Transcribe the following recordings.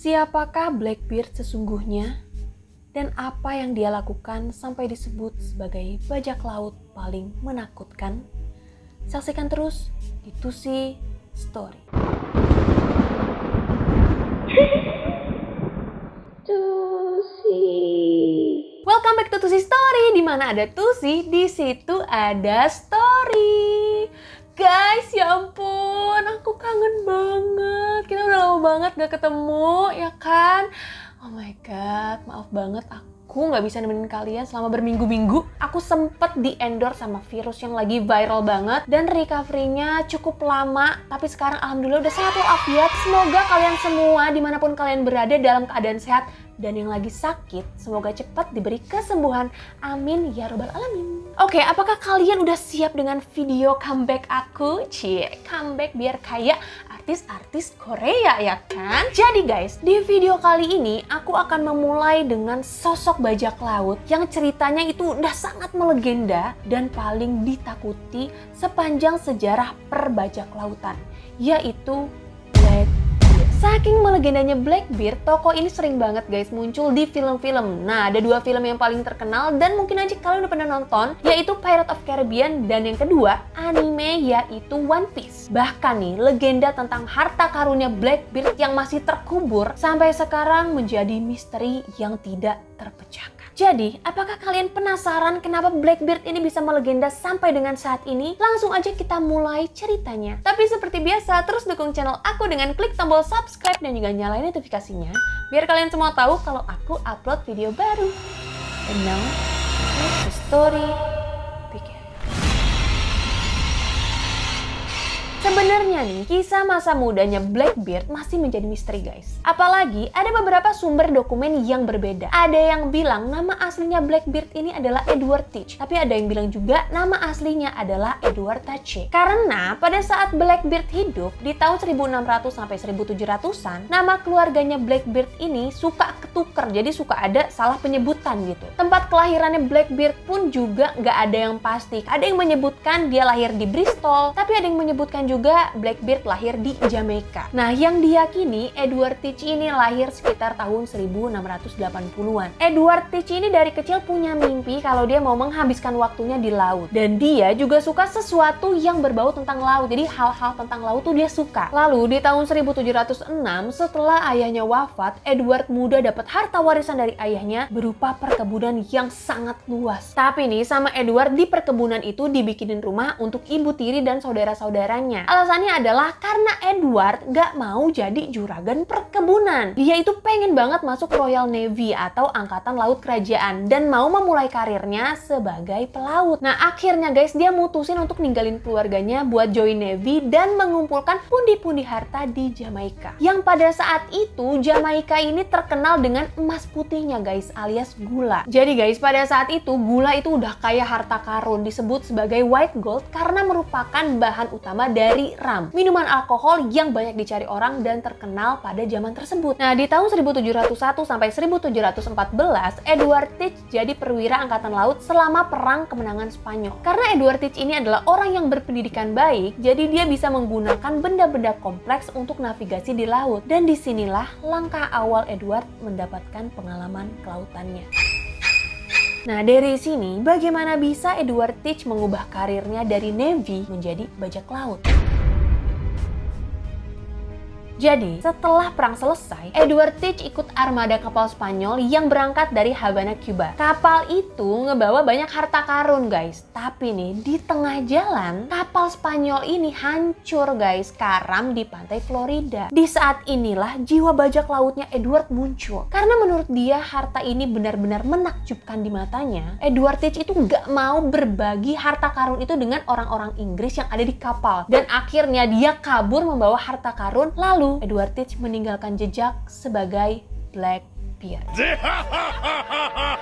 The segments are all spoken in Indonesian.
Siapakah Blackbeard sesungguhnya? Dan apa yang dia lakukan sampai disebut sebagai bajak laut paling menakutkan? Saksikan terus di Tusi Story. Tusi. Welcome back to Tusi Story. Di mana ada Tusi, di situ ada story. Guys, ya ampun, aku kangen banget. Kita udah lama banget gak ketemu, ya kan? Oh my god, maaf banget aku gak bisa nemenin kalian selama berminggu-minggu. Aku sempet di-endorse sama virus yang lagi viral banget dan recovery-nya cukup lama. Tapi sekarang alhamdulillah udah sehat walafiat. Semoga kalian semua dimanapun kalian berada dalam keadaan sehat. Dan yang lagi sakit, semoga cepat diberi kesembuhan. Amin ya robbal alamin. Oke, apakah kalian udah siap dengan video comeback aku? Comeback biar kayak artis-artis Korea ya kan? Jadi guys, di video kali ini aku akan memulai dengan sosok bajak laut yang ceritanya itu udah sangat melegenda dan paling ditakuti sepanjang sejarah perbajak lautan, yaitu Blackbeard. Saking melegendanya Blackbeard, tokoh ini sering banget guys muncul di film-film. Nah, ada dua film yang paling terkenal dan mungkin aja kalian udah pernah nonton, yaitu Pirates of Caribbean, dan yang kedua anime yaitu One Piece. Bahkan nih, legenda tentang harta karunnya Blackbeard yang masih terkubur sampai sekarang menjadi misteri yang tidak terpecahkan. Jadi, apakah kalian penasaran kenapa Blackbeard ini bisa melegenda sampai dengan saat ini? Langsung aja kita mulai ceritanya. Tapi seperti biasa, terus dukung channel aku dengan klik tombol subscribe dan juga nyalain notifikasinya, biar kalian semua tahu kalau aku upload video baru. And now, let the story begin. Sebenarnya nih, kisah masa mudanya Blackbeard masih menjadi misteri guys. Apalagi ada beberapa sumber dokumen yang berbeda. Ada yang bilang nama aslinya Blackbeard ini adalah Edward Teach. Tapi ada yang bilang juga nama aslinya adalah Edward Tache. Karena pada saat Blackbeard hidup di tahun 1600 sampai 1700-an, nama keluarganya Blackbeard ini suka ketuker. Jadi suka ada salah penyebutan gitu. Tempat kelahirannya Blackbeard pun juga nggak ada yang pasti. Ada yang menyebutkan dia lahir di Bristol, tapi ada yang menyebutkan juga Blackbeard lahir di Jamaika. Nah, yang diyakini Edward Teach ini lahir sekitar tahun 1680-an. Edward Teach ini dari kecil punya mimpi kalau dia mau menghabiskan waktunya di laut. Dan dia juga suka sesuatu yang berbau tentang laut. Jadi hal-hal tentang laut tuh dia suka. Lalu di tahun 1706 setelah ayahnya wafat, Edward muda dapat harta warisan dari ayahnya berupa perkebunan yang sangat luas. Tapi nih sama Edward di perkebunan itu dibikinin rumah untuk ibu tiri dan saudara-saudaranya. Alasannya adalah karena Edward gak mau jadi juragan perkebunan. Dia itu pengen banget masuk Royal Navy atau Angkatan Laut Kerajaan dan mau memulai karirnya sebagai pelaut. Nah akhirnya guys dia mutusin untuk ninggalin keluarganya buat join Navy dan mengumpulkan pundi-pundi harta di Jamaika. Yang pada saat itu Jamaika ini terkenal dengan emas putihnya guys alias gula. Jadi guys pada saat itu gula itu udah kayak harta karun, disebut sebagai white gold karena merupakan bahan utama dari rum, minuman alkohol yang banyak dicari orang dan terkenal pada zaman tersebut. Nah, di tahun 1701 sampai 1714, Edward Teach jadi perwira angkatan laut selama perang kemenangan Spanyol. Karena Edward Teach ini adalah orang yang berpendidikan baik, jadi dia bisa menggunakan benda-benda kompleks untuk navigasi di laut. Dan disinilah langkah awal Edward mendapatkan pengalaman kelautannya. Nah dari sini bagaimana bisa Edward Teach mengubah karirnya dari Navy menjadi bajak laut? Jadi, setelah perang selesai, Edward Teach ikut armada kapal Spanyol yang berangkat dari Havana, Cuba. Kapal itu ngebawa banyak harta karun, guys. Tapi nih, di tengah jalan, kapal Spanyol ini hancur, guys, karam di pantai Florida. Di saat inilah jiwa bajak lautnya Edward muncul. Karena menurut dia, harta ini benar-benar menakjubkan di matanya. Edward Teach itu nggak mau berbagi harta karun itu dengan orang-orang Inggris yang ada di kapal. Dan akhirnya dia kabur membawa harta karun, lalu Edward Teach meninggalkan jejak sebagai Blackbeard. Blackbeard.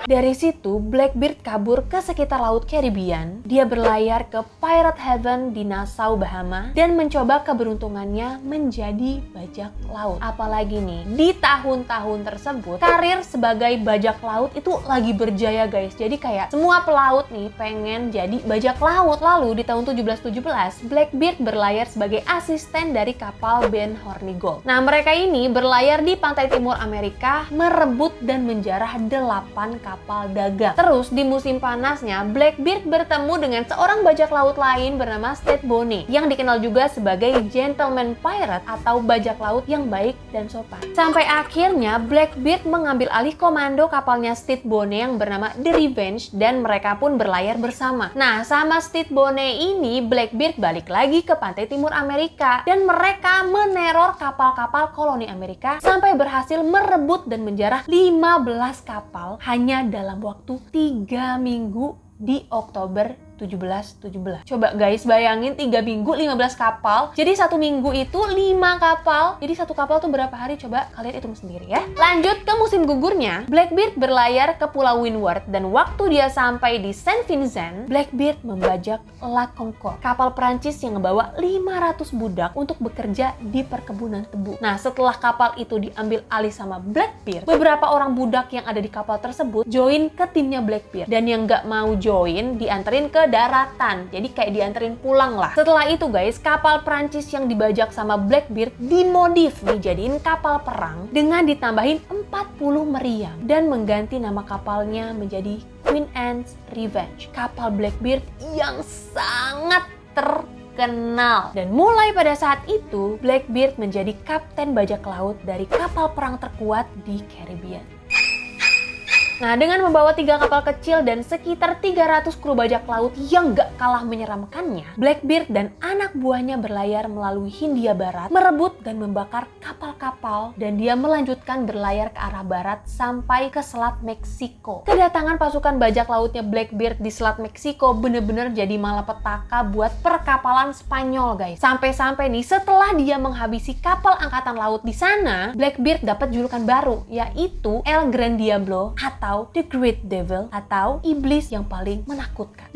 Dari situ, Blackbeard kabur ke sekitar Laut Caribbean. Dia berlayar ke Pirate Haven di Nassau, Bahama, dan mencoba keberuntungannya menjadi bajak laut. Apalagi nih, di tahun-tahun tersebut, karir sebagai bajak laut itu lagi berjaya guys. Jadi kayak semua pelaut nih pengen jadi bajak laut. Lalu di tahun 1717, Blackbeard berlayar sebagai asisten dari kapal Ben Hornigold. Nah, mereka ini berlayar di pantai timur Amerika, merebut dan menjarah 8 kapal dagang. Terus di musim panasnya, Blackbeard bertemu dengan seorang bajak laut lain bernama Stede Bonnet, yang dikenal juga sebagai gentleman pirate atau bajak laut yang baik dan sopan. Sampai akhirnya Blackbeard mengambil alih komando kapalnya Stede Bonnet yang bernama The Revenge, dan mereka pun berlayar bersama. Nah, sama Stede Bonnet ini, Blackbeard balik lagi ke pantai timur Amerika, dan mereka meneror kapal-kapal koloni Amerika sampai berhasil merebut dan menjarah 15 kapal hanya dalam waktu 3 minggu di Oktober 1717. Coba guys bayangin 3 minggu 15 kapal. Jadi 1 minggu itu 5 kapal. Jadi 1 kapal tuh berapa hari? Coba kalian hitung sendiri ya. Lanjut ke musim gugurnya, Blackbeard berlayar ke Pulau Windward, dan waktu dia sampai di Saint Vincent, Blackbeard membajak La Concorde, kapal Prancis yang membawa 500 budak untuk bekerja di perkebunan tebu. Nah, setelah kapal itu diambil alih sama Blackbeard, beberapa orang budak yang ada di kapal tersebut join ke timnya Blackbeard, dan yang nggak mau join dianterin ke daratan. Jadi kayak dianterin pulang lah. Setelah itu guys, kapal Prancis yang dibajak sama Blackbeard dimodif dijadiin kapal perang dengan ditambahin 40 meriam dan mengganti nama kapalnya menjadi Queen Anne's Revenge, kapal Blackbeard yang sangat terkenal. Dan mulai pada saat itu, Blackbeard menjadi kapten bajak laut dari kapal perang terkuat di Caribbean. Nah, dengan membawa 3 kapal kecil dan sekitar 300 kru bajak laut yang gak kalah menyeramkannya, Blackbeard dan anak buahnya berlayar melalui Hindia Barat, merebut dan membakar kapal-kapal, dan dia melanjutkan berlayar ke arah barat sampai ke Selat Meksiko. Kedatangan pasukan bajak lautnya Blackbeard di Selat Meksiko bener-bener jadi malapetaka buat perkapalan Spanyol guys. Sampai-sampai nih, setelah dia menghabisi kapal angkatan laut di sana, Blackbeard dapat julukan baru, yaitu El Gran Diablo atau The Great Devil atau iblis yang paling menakutkan.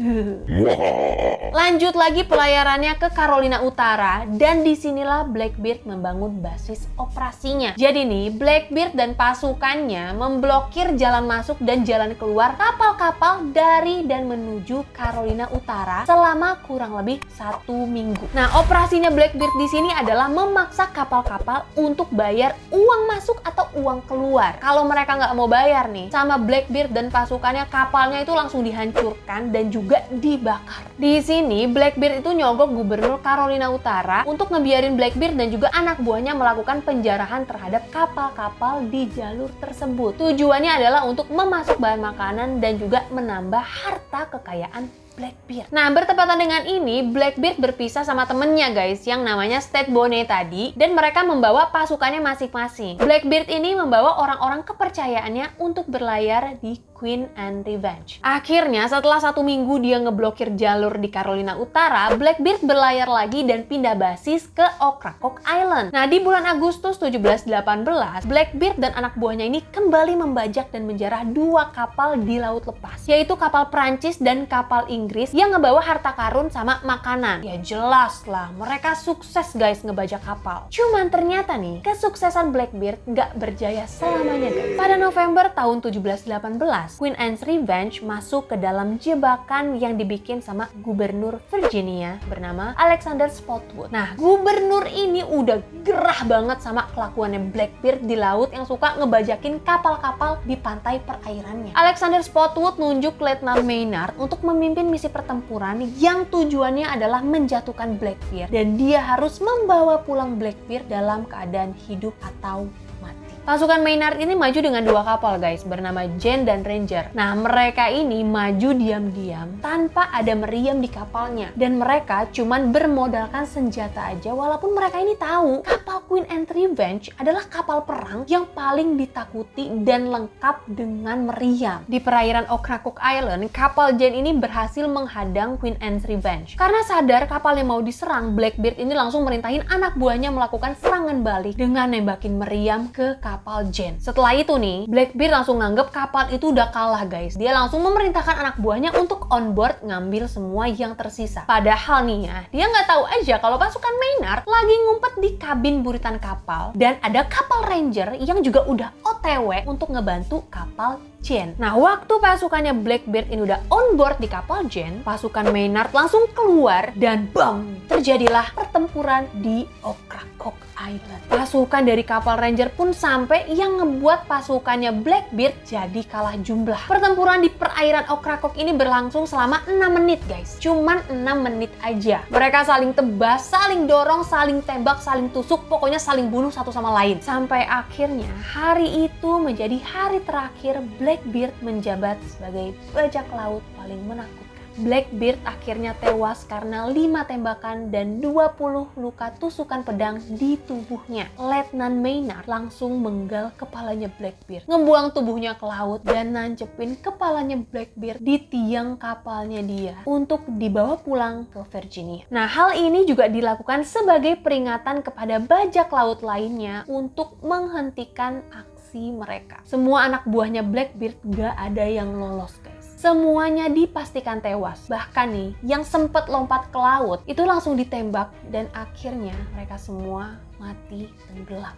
Lanjut lagi pelayarannya ke Carolina Utara, dan disinilah Blackbeard membangun basis operasinya. Jadi nih, Blackbeard dan pasukannya memblokir jalan masuk dan jalan keluar kapal-kapal dari dan menuju Carolina Utara selama kurang lebih 1 minggu. Nah, operasinya Blackbeard di sini adalah memaksa kapal-kapal untuk bayar uang masuk atau uang keluar. Kalau mereka nggak mau bayar nih, sama Blackbeard dan pasukannya, kapalnya itu langsung dihancurkan dan juga dibakar. Di sini Blackbeard itu nyogok gubernur Carolina Utara untuk ngebiarin Blackbeard dan juga anak buahnya melakukan penjarahan terhadap kapal-kapal di jalur tersebut. Tujuannya adalah untuk memasuk bahan makanan dan juga menambah harta kekayaan Blackbeard. Nah, bertepatan dengan ini, Blackbeard berpisah sama temennya guys, yang namanya Stede Bonnet tadi, dan mereka membawa pasukannya masing-masing. Blackbeard ini membawa orang-orang kepercayaannya untuk berlayar di Queen Anne's Revenge. Akhirnya, setelah 1 minggu dia ngeblokir jalur di Carolina Utara, Blackbeard berlayar lagi dan pindah basis ke Ocracoke Island. Nah, di bulan Agustus 1718, Blackbeard dan anak buahnya ini kembali membajak dan menjarah 2 kapal di laut lepas, yaitu kapal Prancis dan kapal Inggris yang ngebawa harta karun sama makanan. Ya jelas lah, mereka sukses guys ngebajak kapal. Cuman ternyata nih, kesuksesan Blackbeard nggak berjaya selamanya guys. Pada November tahun 1718, Queen Anne's Revenge masuk ke dalam jebakan yang dibikin sama gubernur Virginia bernama Alexander Spotswood. Nah, gubernur ini udah gerah banget sama kelakuannya Blackbeard di laut yang suka ngebajakin kapal-kapal di pantai perairannya. Alexander Spotswood nunjuk Letnan Maynard untuk memimpin misi pertempuran yang tujuannya adalah menjatuhkan Blackbeard, dan dia harus membawa pulang Blackbeard dalam keadaan hidup atau mati. Pasukan Maynard ini maju dengan 2 kapal guys, bernama Jane dan Ranger. Nah, mereka ini maju diam-diam tanpa ada meriam di kapalnya, dan mereka cuman bermodalkan senjata aja, walaupun mereka ini tahu kapal Queen Anne's Revenge adalah kapal perang yang paling ditakuti dan lengkap dengan meriam. Di perairan Ocracoke Island, kapal Jane ini berhasil menghadang Queen Anne's Revenge. Karena sadar kapal yang mau diserang, Blackbeard ini langsung merintahin anak buahnya melakukan serangan balik dengan nembakin meriam ke kapal kapal Jen. Setelah itu nih, Blackbeard langsung nganggep kapal itu udah kalah guys. Dia langsung memerintahkan anak buahnya untuk on board ngambil semua yang tersisa. Padahal nih ya, dia nggak tahu aja kalau pasukan Maynard lagi ngumpet di kabin buritan kapal dan ada kapal Ranger yang juga udah OTW untuk ngebantu kapal Jen. Nah, waktu pasukannya Blackbeard ini udah on board di kapal Jen, pasukan Maynard langsung keluar dan bam! Terjadilah pertempuran di Ocracoke Island. Pasukan dari kapal Ranger pun sampai yang ngebuat pasukannya Blackbeard jadi kalah jumlah. Pertempuran di perairan Ocracoke ini berlangsung selama 6 menit guys. Cuman 6 menit aja. Mereka saling tebas, saling dorong, saling tembak, saling tusuk, pokoknya saling bunuh satu sama lain. Sampai akhirnya hari itu menjadi hari terakhir Blackbeard menjabat sebagai bajak laut paling menakutkan. Blackbeard akhirnya tewas karena 5 tembakan dan 20 luka tusukan pedang di tubuhnya. Letnan Maynard langsung menggal kepalanya Blackbeard, ngebuang tubuhnya ke laut dan nancepin kepalanya Blackbeard di tiang kapalnya dia untuk dibawa pulang ke Virginia. Nah, hal ini juga dilakukan sebagai peringatan kepada bajak laut lainnya untuk menghentikan aksi mereka. Semua anak buahnya Blackbeard gak ada yang lolos guys. Semuanya dipastikan tewas. Bahkan nih, yang sempat lompat ke laut itu langsung ditembak dan akhirnya mereka semua mati tenggelam.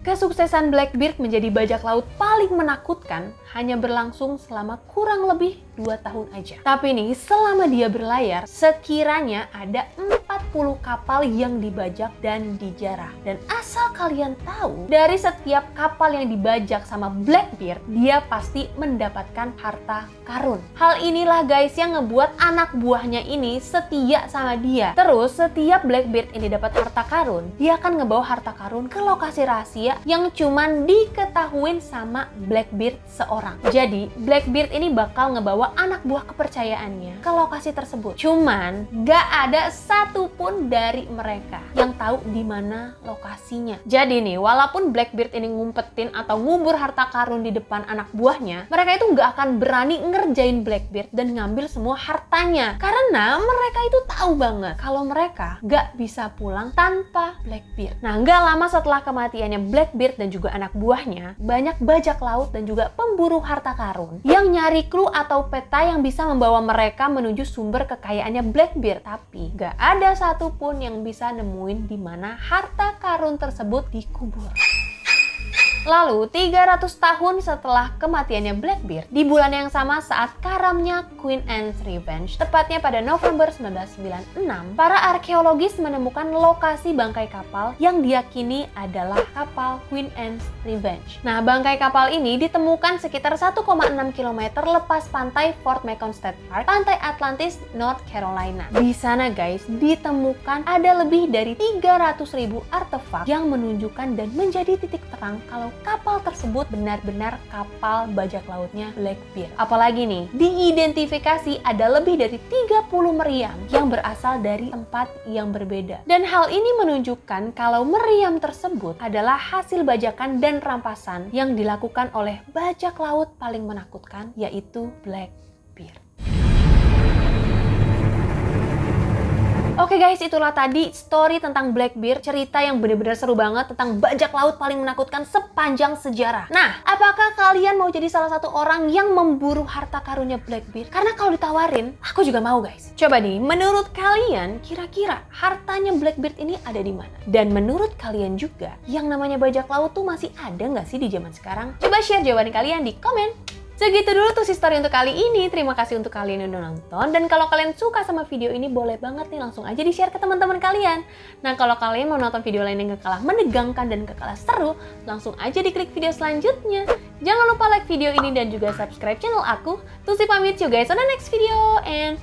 Kesuksesan Blackbeard menjadi bajak laut paling menakutkan hanya berlangsung selama kurang lebih 2 tahun aja. Tapi nih, selama dia berlayar, sekiranya ada 40 kapal yang dibajak dan dijarah. Dan asal kalian tahu, dari setiap kapal yang dibajak sama Blackbeard, dia pasti mendapatkan harta karun. Hal inilah guys yang ngebuat anak buahnya ini setia sama dia. Terus, setiap Blackbeard ini dapat harta karun, dia akan ngebawa harta karun ke lokasi rahasia yang cuman diketahuin sama Blackbeard seorang. Jadi, Blackbeard ini bakal ngebawa anak buah kepercayaannya ke lokasi tersebut. Cuman, gak ada satupun dari mereka yang tahu di mana lokasinya. Jadi nih, walaupun Blackbeard ini ngumpetin atau ngubur harta karun di depan anak buahnya, mereka itu gak akan berani ngerjain Blackbeard dan ngambil semua hartanya. Karena mereka itu tahu banget kalau mereka gak bisa pulang tanpa Blackbeard. Nah, gak lama setelah kematiannya Blackbeard dan juga anak buahnya, banyak bajak laut dan juga pemburu harta karun yang nyari clue atau peta yang bisa membawa mereka menuju sumber kekayaannya Blackbeard. Tapi gak ada satupun yang bisa nemuin di mana harta karun tersebut dikubur. Lalu, 300 tahun setelah kematiannya Blackbeard, di bulan yang sama saat karamnya Queen Anne's Revenge, tepatnya pada November 1996, para arkeologis menemukan lokasi bangkai kapal yang diyakini adalah kapal Queen Anne's Revenge. Nah, bangkai kapal ini ditemukan sekitar 1,6 km lepas pantai Fort Macon State Park, pantai Atlantis, North Carolina. Di sana guys, ditemukan ada lebih dari 300.000 artefak yang menunjukkan dan menjadi titik terang kalau kapal tersebut benar-benar kapal bajak lautnya Blackbeard. Apalagi nih, diidentifikasi ada lebih dari 30 meriam yang berasal dari tempat yang berbeda. Dan hal ini menunjukkan kalau meriam tersebut adalah hasil bajakan dan rampasan yang dilakukan oleh bajak laut paling menakutkan, yaitu Blackbeard. Oke guys, itulah tadi story tentang Blackbeard, cerita yang bener-bener seru banget tentang bajak laut paling menakutkan sepanjang sejarah. Nah, apakah kalian mau jadi salah satu orang yang memburu harta karunnya Blackbeard? Karena kalau ditawarin, aku juga mau guys. Coba nih, menurut kalian kira-kira hartanya Blackbeard ini ada di mana? Dan menurut kalian juga, yang namanya bajak laut tuh masih ada nggak sih di zaman sekarang? Coba share jawaban kalian di komen. Segitu dulu tuh story untuk kali ini. Terima kasih untuk kalian yang udah nonton. Dan kalau kalian suka sama video ini, boleh banget nih langsung aja di-share ke teman-teman kalian. Nah, kalau kalian mau nonton video lain yang gak kalah menegangkan dan gak kalah seru, langsung aja diklik video selanjutnya. Jangan lupa like video ini dan juga subscribe channel aku. Tusi pamit you guys on the next video and